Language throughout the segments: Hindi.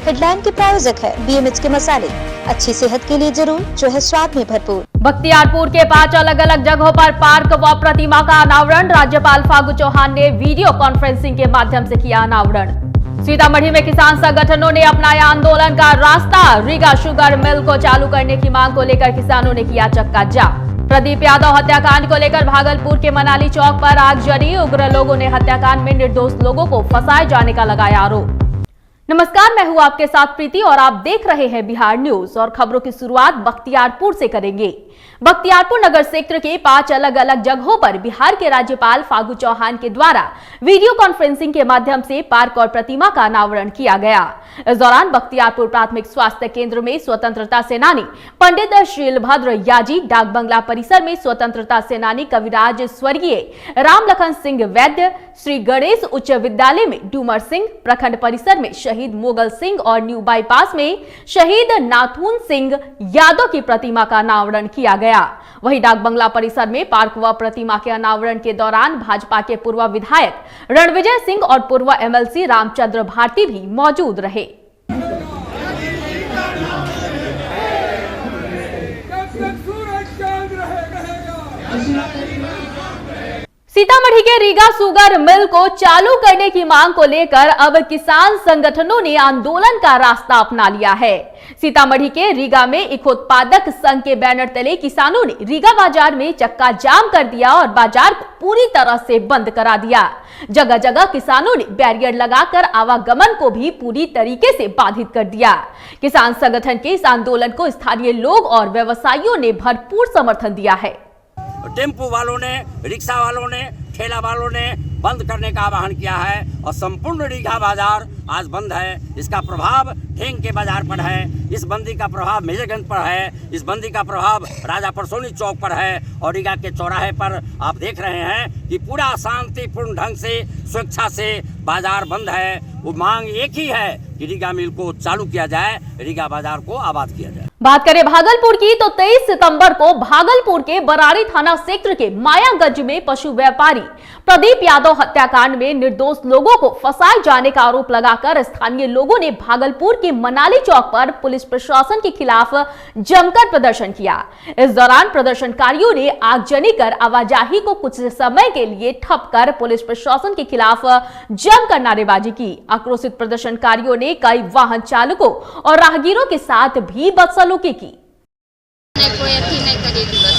हेडलाइन के प्रायोजक है BMH के मसाले, अच्छी सेहत के लिए जरूर, जो है स्वाद में भरपूर। बख्तियारपुर के 5 अलग अलग जगहों पर पार्क व प्रतिमा का अनावरण। राज्यपाल फागू चौहान ने वीडियो कॉन्फ्रेंसिंग के माध्यम से किया अनावरण। सीतामढ़ी में किसान संगठनों ने अपनाया आंदोलन का रास्ता। रीगा शुगर मिल को चालू करने की मांग को लेकर किसानों ने किया चक्का जाम। प्रदीप यादव हत्याकांड को लेकर भागलपुर के मनाली चौक पर आगजनी। उग्र लोगों ने हत्याकांड में निर्दोष लोगों को फंसाए जाने का लगाया आरोप। नमस्कार, मैं हूं आपके साथ प्रीति और आप देख रहे हैं बिहार न्यूज। और खबरों की शुरुआत बख्तियारपुर से करेंगे। बख्तियारपुर नगर क्षेत्र के 5 अलग अलग जगहों पर बिहार के राज्यपाल फागू चौहान के द्वारा वीडियो कॉन्फ्रेंसिंग के माध्यम से पार्क और प्रतिमा का अनावरण किया गया। इस दौरान बख्तियारपुर प्राथमिक स्वास्थ्य केंद्र में स्वतंत्रता सेनानी पंडित शीलभद्र याजी, डाक बंगला परिसर में स्वतंत्रता सेनानी कविराज स्वर्गीय राम लखन सिंह वैद्य, श्री गणेश उच्च विद्यालय में डूमर सिंह, प्रखंड परिसर में शहीद मोगल सिंह और न्यू बाईपास में शहीद नाथून सिंह यादव की प्रतिमा का अनावरण किया गया। वहीं डाक बंगला परिसर में पार्क व प्रतिमा के अनावरण के दौरान भाजपा के पूर्व विधायक रणविजय सिंह और पूर्व MLC रामचंद्र भारती भी मौजूद रहे। सीतामढ़ी के रीगा शुगर मिल को चालू करने की मांग को लेकर अब किसान संगठनों ने आंदोलन का रास्ता अपना लिया है। सीतामढ़ी के रीगा में एक उत्पादक संघ के बैनर तले किसानों ने रीगा बाजार में चक्का जाम कर दिया और बाजार को पूरी तरह से बंद करा दिया। जगह जगह किसानों ने बैरियर लगाकर आवागमन को भी पूरी तरीके से बाधित कर दिया। किसान संगठन के इस आंदोलन को स्थानीय लोग और व्यवसायियों ने भरपूर समर्थन दिया है। टेम्पो वालों ने, रिक्शा वालों ने, ठेला वालों ने बंद करने का आह्वान किया है और संपूर्ण रीगा बाजार आज बंद है। इसका प्रभाव ढेंग के बाजार पर है, इस बंदी का प्रभाव मेजरगंज पर है, इस बंदी का प्रभाव राजा परसोनी चौक पर है और रीगा के चौराहे पर आप देख रहे हैं कि पूरा शांतिपूर्ण ढंग से, स्वेच्छा से बाजार बंद है। वो मांग एक ही है कि रीगा मिल को चालू किया जाए, रीगा बाजार को आबाद किया जाए। बात करें भागलपुर की तो 23 सितंबर को भागलपुर के बराड़ी थाना क्षेत्र के मायागंज में पशु व्यापारी प्रदीप यादव हत्याकांड में निर्दोष लोगों को फंसाए जाने का आरोप लगाकर स्थानीय लोगों ने भागलपुर के मनाली चौक पर पुलिस प्रशासन के खिलाफ जमकर प्रदर्शन किया। इस दौरान प्रदर्शनकारियों ने आगजनी कर आवाजाही को कुछ समय के लिए ठप कर पुलिस प्रशासन के खिलाफ जमकर नारेबाजी की। आक्रोशित प्रदर्शनकारियों ने कई वाहन चालकों और राहगीरों के साथ भी बदसलूकी की। कोई अथी नहीं करेगी, बस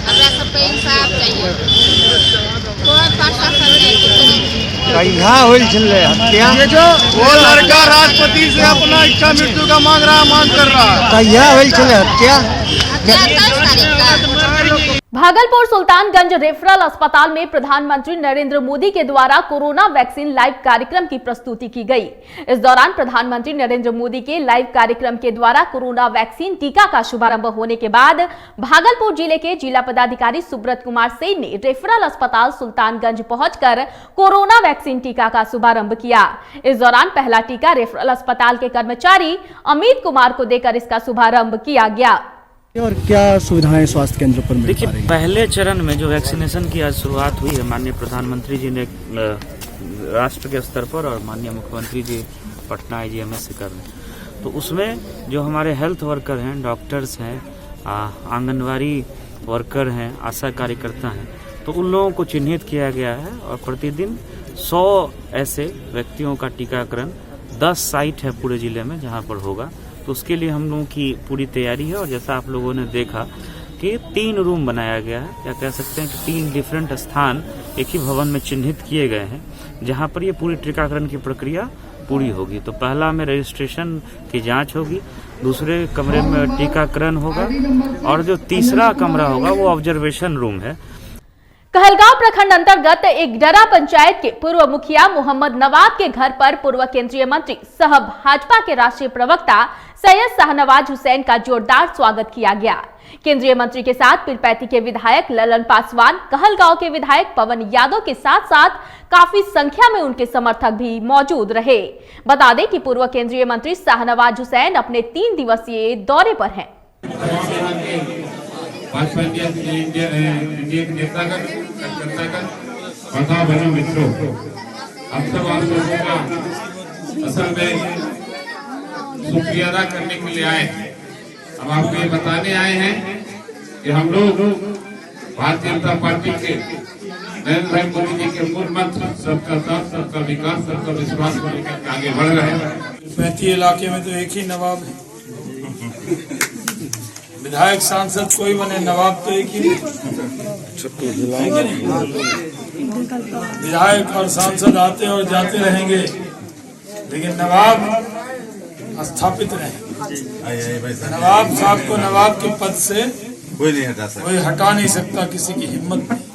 हमरा सब पे इंसाफ चाहिए। कोई प्रशासन नहीं ये जो वो लड़का राष्ट्रपति से अपना इच्छा मृत्यु का मांग कर रहा है। भागलपुर सुल्तानगंज रेफरल अस्पताल में प्रधानमंत्री नरेंद्र मोदी के द्वारा कोरोना वैक्सीन लाइव कार्यक्रम की प्रस्तुति की गई। इस दौरान प्रधानमंत्री नरेंद्र मोदी के लाइव कार्यक्रम के द्वारा कोरोना वैक्सीन टीका का शुभारंभ होने के बाद भागलपुर जिले के जिला पदाधिकारी सुब्रत कुमार सेन ने रेफरल अस्पताल सुल्तानगंज पहुंचकर कोरोना वैक्सीन टीका का शुभारंभ किया। इस दौरान पहला टीका रेफरल अस्पताल के कर्मचारी अमित कुमार को देकर इसका शुभारंभ किया गया। और क्या सुविधाएं स्वास्थ्य केंद्र पर मिल देखिए, पा रही हैं? पहले चरण में जो वैक्सीनेशन की आज शुरुआत हुई है, माननीय प्रधानमंत्री जी ने राष्ट्र के स्तर पर और माननीय मुख्यमंत्री जी पटना IGMS से कर रहे हैं, तो उसमें जो हमारे हेल्थ वर्कर हैं, डॉक्टर्स हैं, आंगनवाड़ी वर्कर हैं, आशा कार्यकर्ता हैं, तो उन लोगों को चिन्हित किया गया है और प्रतिदिन 100 ऐसे व्यक्तियों का टीकाकरण 10 साइट है पूरे जिले में जहां पर होगा। तो उसके लिए हम लोगों की पूरी तैयारी है और जैसा आप लोगों ने देखा कि 3 रूम बनाया गया है, या कह सकते हैं कि 3 डिफरेंट स्थान एक ही भवन में चिन्हित किए गए हैं जहां पर ये पूरी टीकाकरण की प्रक्रिया पूरी होगी। तो पहला में रजिस्ट्रेशन की जांच होगी, दूसरे कमरे में टीकाकरण होगा और जो तीसरा कमरा होगा वो ऑब्जर्वेशन रूम है। कहलगांव प्रखंड अंतर्गत एक डरा पंचायत के पूर्व मुखिया मोहम्मद नवाब के घर पर पूर्व केंद्रीय मंत्री सह भाजपा के राष्ट्रीय प्रवक्ता सैयद शाहनवाज हुसैन का जोरदार स्वागत किया गया। केंद्रीय मंत्री के साथ पीरपैंती के विधायक ललन पासवान, कहलगांव के विधायक पवन यादव के साथ साथ काफी संख्या में उनके समर्थक भी मौजूद रहे। बता दें कि पूर्व केंद्रीय मंत्री शाहनवाज हुसैन अपने 3 दिवसीय दौरे पर हैं। भाजपा के नेतागण, कार्यकर्तागण, प्रताप बनो मित्रों, अब सब आप लोगों का असल में शुक्रिया अदा करने के लिए आए हैं। हम आपको ये बताने आए हैं कि हम लोग भारतीय जनता पार्टी के नरेंद्र भाई मोदी जी के मूल मंत्र सबका साथ, सबका विकास, सबका विश्वास को लेकर आगे बढ़ रहे हैं। पैंती इलाके में तो एक ही नवाब है, विधायक सांसद कोई बने, नवाब तो एक ही विधायक और सांसद आते और जाते रहेंगे, लेकिन नवाब स्थापित रहेंगे। नवाब साहब को नवाब के पद से कोई नहीं हटा सकता, कोई हटा नहीं सकता, किसी की हिम्मत नहीं।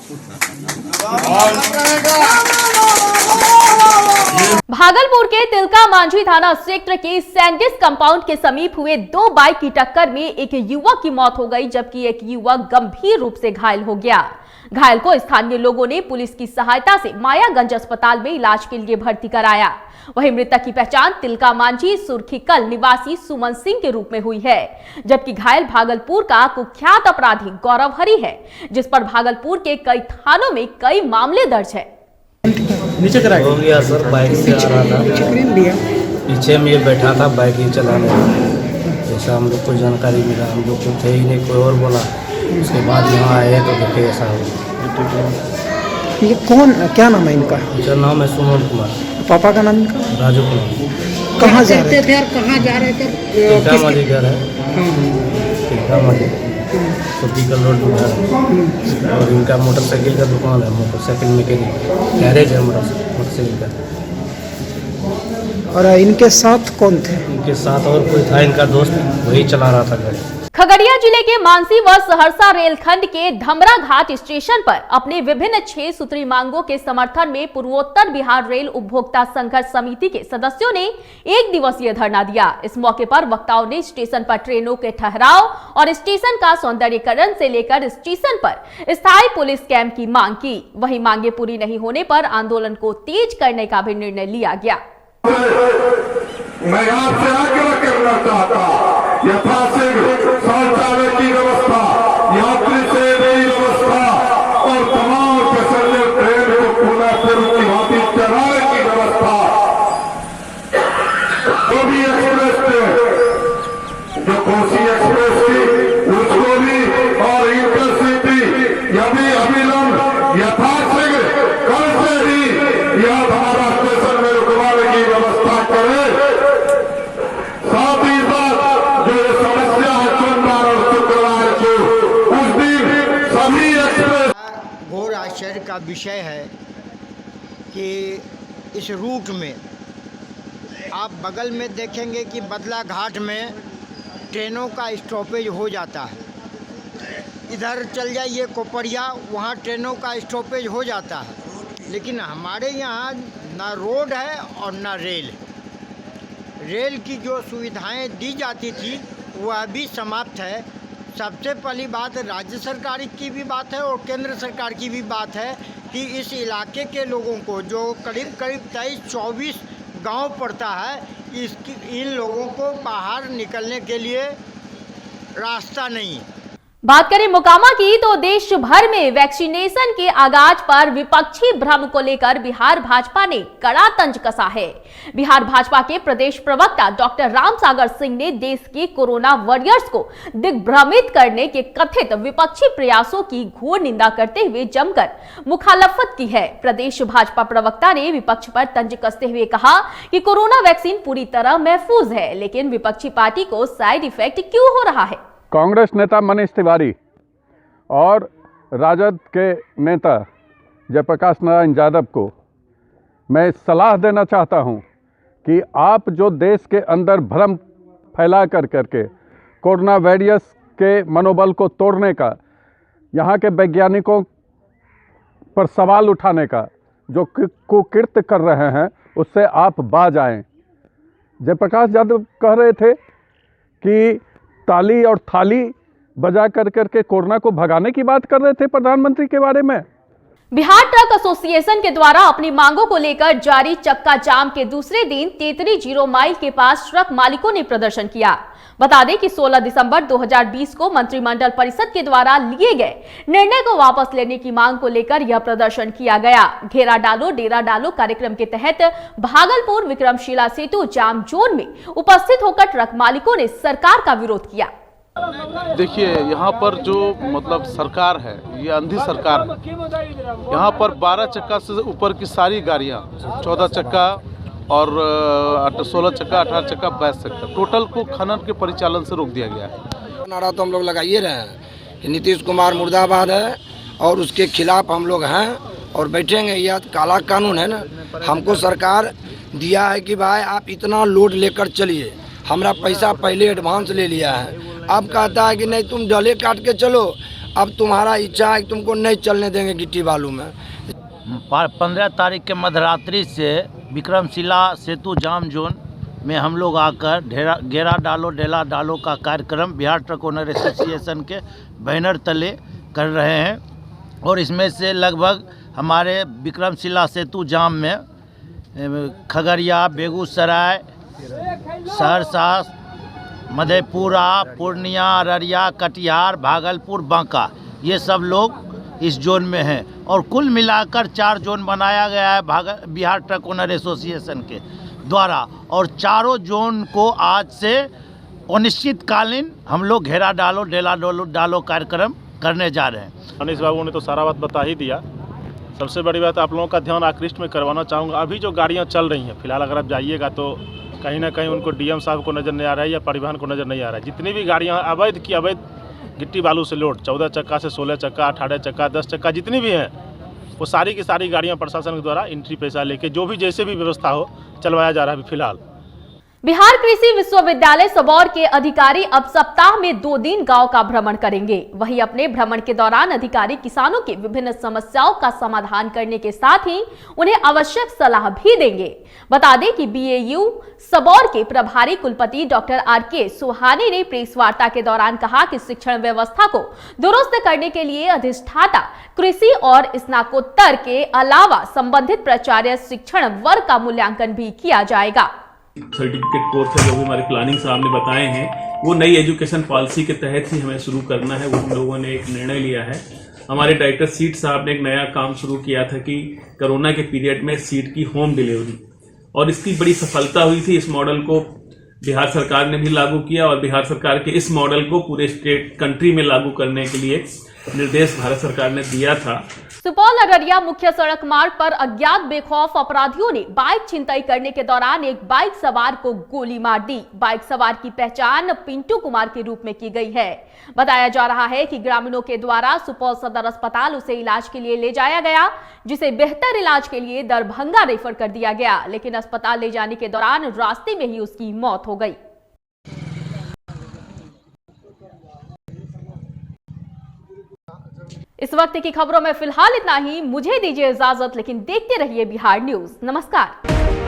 भागलपुर के तिलका मांझी थाना क्षेत्र के सैंडिस कंपाउंड के समीप हुए 2 बाइक की टक्कर में एक युवक की मौत हो गई, जबकि एक युवक गंभीर रूप से घायल हो गया। घायल को स्थानीय लोगों ने पुलिस की सहायता से मायागंज अस्पताल में इलाज के लिए भर्ती कराया। वहीं मृतक की पहचान तिलका मांझी सुर्खीकल निवासी सुमन सिंह के रूप में हुई है, जबकि घायल भागलपुर का कुख्यात अपराधी गौरव हरी है, जिस पर भागलपुर के कई थानों में कई मामले दर्ज है। नीचे करा हो गया सर, बाइक से आ रहा था, पीछे में ये बैठा था बाइक ही चलाने में। जैसा हम लोग को जानकारी मिला, हम लोग को थे ही नहीं, कोई और बोला। उसके बाद यहाँ आए तो देखे ऐसा हुआ। ये कौन, क्या नाम है इनका? इनका नाम है सुमन कुमार। पापा का नाम इनका? राजू कुमार। कहाँ जा रहे थे? कहाँ जा रहे थे? तिलका मांझी घर है, तिलका मांझी सुर्खीकल रोड पर घर है। और इनका मोटरसाइकिल का दुकान है, मोटरसाइकिल मैकेनिक गैरेज है मोटरसाइकिल का। और इनके साथ कौन थे? इनके साथ और कोई था, इनका दोस्त, वही चला रहा था गाड़ी। खगड़िया जिले के मानसी व सहरसा रेलखंड के धमरा घाट स्टेशन पर अपने विभिन्न 6 सूत्री मांगों के समर्थन में पूर्वोत्तर बिहार रेल उपभोक्ता संघर्ष समिति के सदस्यों ने 1 दिवसीय धरना दिया। इस मौके पर वक्ताओं ने स्टेशन पर ट्रेनों के ठहराव और स्टेशन का सौंदर्यीकरण से लेकर स्टेशन पर स्थायी पुलिस कैंप की मांग की। वहीं मांगे पूरी नहीं होने पर आंदोलन को तेज करने का भी निर्णय लिया गया। मैं आपसे आग्रह करना चाहता, यथाशीघ्र शौचालय की व्यवस्था, यात्री सेवा व्यवस्था और तमाम पैसेंजर ट्रेन को पुनः पूर्व की भांति चलाने की व्यवस्था। जो भी एक्सप्रेस ट्रेन, जो कोसी एक्सप्रेस थी, उसको भी और इंटरसिटी यदि अविलंब यथाशीघ्र कल से ही यह हमारा स्टेशन में रुकवाने की व्यवस्था करे। साथ ही साथ जो समस्या है सोमवार और शुक्रवार को, उस दिन सभी एक्सप्रेस। घोर आश्चर्य का विषय है कि इस रूट में आप बगल में देखेंगे कि बदला घाट में ट्रेनों का स्टॉपेज हो जाता है। इधर चल जाइए कोपरिया, वहाँ ट्रेनों का स्टॉपेज हो जाता है, लेकिन हमारे यहाँ ना रोड है और ना रेल। रेल की जो सुविधाएं दी जाती थी वह भी समाप्त है। सबसे पहली बात राज्य सरकार की भी बात है और केंद्र सरकार की भी बात है कि इस इलाके के लोगों को, जो करीब 23-24 गांव पड़ता है, इन लोगों को बाहर निकलने के लिए रास्ता नहीं। बात करें मोकामा की तो देश भर में वैक्सीनेशन के आगाज पर विपक्षी भ्रम को लेकर बिहार भाजपा ने कड़ा तंज कसा है। बिहार भाजपा के प्रदेश प्रवक्ता डॉक्टर रामसागर सिंह ने देश के कोरोना वॉरियर्स को दिग्भ्रमित करने के कथित विपक्षी प्रयासों की घोर निंदा करते हुए जमकर मुखालफत की है। प्रदेश भाजपा प्रवक्ता ने विपक्ष पर तंज कसते हुए कहा कि कोरोना वैक्सीन पूरी तरह महफूज है, लेकिन विपक्षी पार्टी को साइड इफेक्ट क्यों हो रहा है। कांग्रेस नेता मनीष तिवारी और राजद के नेता जयप्रकाश नारायण यादव को मैं सलाह देना चाहता हूं कि आप जो देश के अंदर भ्रम फैला करके कोरोना वायरस के मनोबल को तोड़ने का, यहां के वैज्ञानिकों पर सवाल उठाने का जो कुकृत्य कर रहे हैं, उससे आप बाज आएं। जयप्रकाश यादव कह रहे थे कि ताली और थाली बजा करके कोरोना को भगाने की बात कर रहे थे प्रधानमंत्री के बारे में। बिहार ट्रक एसोसिएशन के द्वारा अपनी मांगों को लेकर जारी चक्का जाम के दूसरे दिन तेतरी 0 माइल के पास ट्रक मालिकों ने प्रदर्शन किया। बता दें कि 16 दिसंबर 2020 को मंत्रिमंडल परिषद के द्वारा लिए गए निर्णय को वापस लेने की मांग को लेकर यह प्रदर्शन किया गया। घेरा डालो डेरा डालो कार्यक्रम के तहत भागलपुर विक्रमशिला सेतु जाम जोन में उपस्थित होकर ट्रक मालिकों ने सरकार का विरोध किया। देखिए, यहाँ पर जो मतलब सरकार है, ये अंधी सरकार है। यहाँ पर 12 चक्का से ऊपर की सारी गाड़ियाँ, 14 चक्का और 16 चक्का, 18 चक्का, 22 चक्का, टोटल को खनन के परिचालन से रोक दिया गया है। नारा तो हम लोग लगाइए रहे हैं कि नीतीश कुमार मुर्दाबाद है और उसके खिलाफ हम लोग हैं और बैठेंगे। यह काला कानून है ना, हमको सरकार दिया है कि भाई आप इतना लोड लेकर चलिए, हमारा पैसा पहले एडवांस ले लिया है, अब कहता है कि नहीं तुम डले काट के चलो, अब तुम्हारा इच्छा है कि तुमको नहीं चलने देंगे गिट्टी बालू में। 15 तारीख के मध्यरात्रि से विक्रमशिला सेतु जाम जोन में हम लोग आकर घेरा डालो डेला डालो का कार्यक्रम बिहार ट्रक ओनर एसोसिएशन के बैनर तले कर रहे हैं और इसमें से लगभग हमारे विक्रमशिला सेतु जाम में खगड़िया, बेगूसराय, सहरसा, मधेपुरा, पूर्णिया, अररिया, कटिहार, भागलपुर, बांका, ये सब लोग इस जोन में हैं और कुल मिलाकर 4 जोन बनाया गया है बिहार ट्रक ओनर एसोसिएशन के द्वारा और चारों जोन को आज से अनिश्चितकालीन हम लोग घेरा डालो डेला डालो कार्यक्रम करने जा रहे हैं। अनिश बाबू ने तो सारा बात बता ही दिया। सबसे बड़ी बात आप लोगों का ध्यान आकृष्ट में करवाना चाहूँगा, अभी जो गाड़ियाँ चल रही हैं फिलहाल अगर आप जाइएगा तो कहीं ना कहीं उनको डीएम साहब को नज़र नहीं आ रहा है या परिवहन को नज़र नहीं आ रहा है। जितनी भी गाड़ियाँ अवैध गिट्टी बालू से लोड 14 चक्का से 16 चक्का, 18 चक्का, 10 चक्का जितनी भी हैं वो सारी की सारी गाड़ियाँ प्रशासन के द्वारा एंट्री पैसा लेके जो भी जैसे भी व्यवस्था हो चलवाया जा रहा है फिलहाल। बिहार कृषि विश्वविद्यालय सबौर के अधिकारी अब सप्ताह में 2 दिन गांव का भ्रमण करेंगे। वहीं अपने भ्रमण के दौरान अधिकारी किसानों की विभिन्न समस्याओं का समाधान करने के साथ ही उन्हें आवश्यक सलाह भी देंगे। बता दें कि बीएयू सबौर के प्रभारी कुलपति डॉक्टर आर.के. सुहाने ने प्रेस वार्ता के दौरान कहा कि शिक्षण व्यवस्था को दुरुस्त करने के लिए अधिष्ठाता कृषि और स्नातकोत्तर के अलावा संबंधित प्राचार्य शिक्षण वर्ग का मूल्यांकन भी किया जाएगा। सर्टिफिकेट कोर्स है जो भी हमारे प्लानिंग साहब ने बताए हैं वो नई एजुकेशन पॉलिसी के तहत ही हमें शुरू करना है। उन लोगों ने एक निर्णय लिया है। हमारे डायरेक्टर सीट साहब ने एक नया काम शुरू किया था कि कोरोना के पीरियड में सीट की होम डिलीवरी, और इसकी बड़ी सफलता हुई थी। इस मॉडल को बिहार सरकार ने भी लागू किया और बिहार सरकार के इस मॉडल को पूरे स्टेट कंट्री में लागू करने के लिए निर्देश भारत सरकार ने दिया था। सुपौल अररिया मुख्य सड़क मार्ग पर अज्ञात बेखौफ अपराधियों ने बाइक छिनतई करने के दौरान एक बाइक सवार को गोली मार दी। बाइक सवार की पहचान पिंटू कुमार के रूप में की गई है। बताया जा रहा है कि ग्रामीणों के द्वारा सुपौल सदर अस्पताल उसे इलाज के लिए ले जाया गया, जिसे बेहतर इलाज के लिए दरभंगा रेफर कर दिया गया, लेकिन अस्पताल ले जाने के दौरान रास्ते में ही उसकी मौत हो गई। इस वक्त की खबरों में फिलहाल इतना ही। मुझे दीजिए इजाजत, लेकिन देखते रहिए बिहार न्यूज। नमस्कार।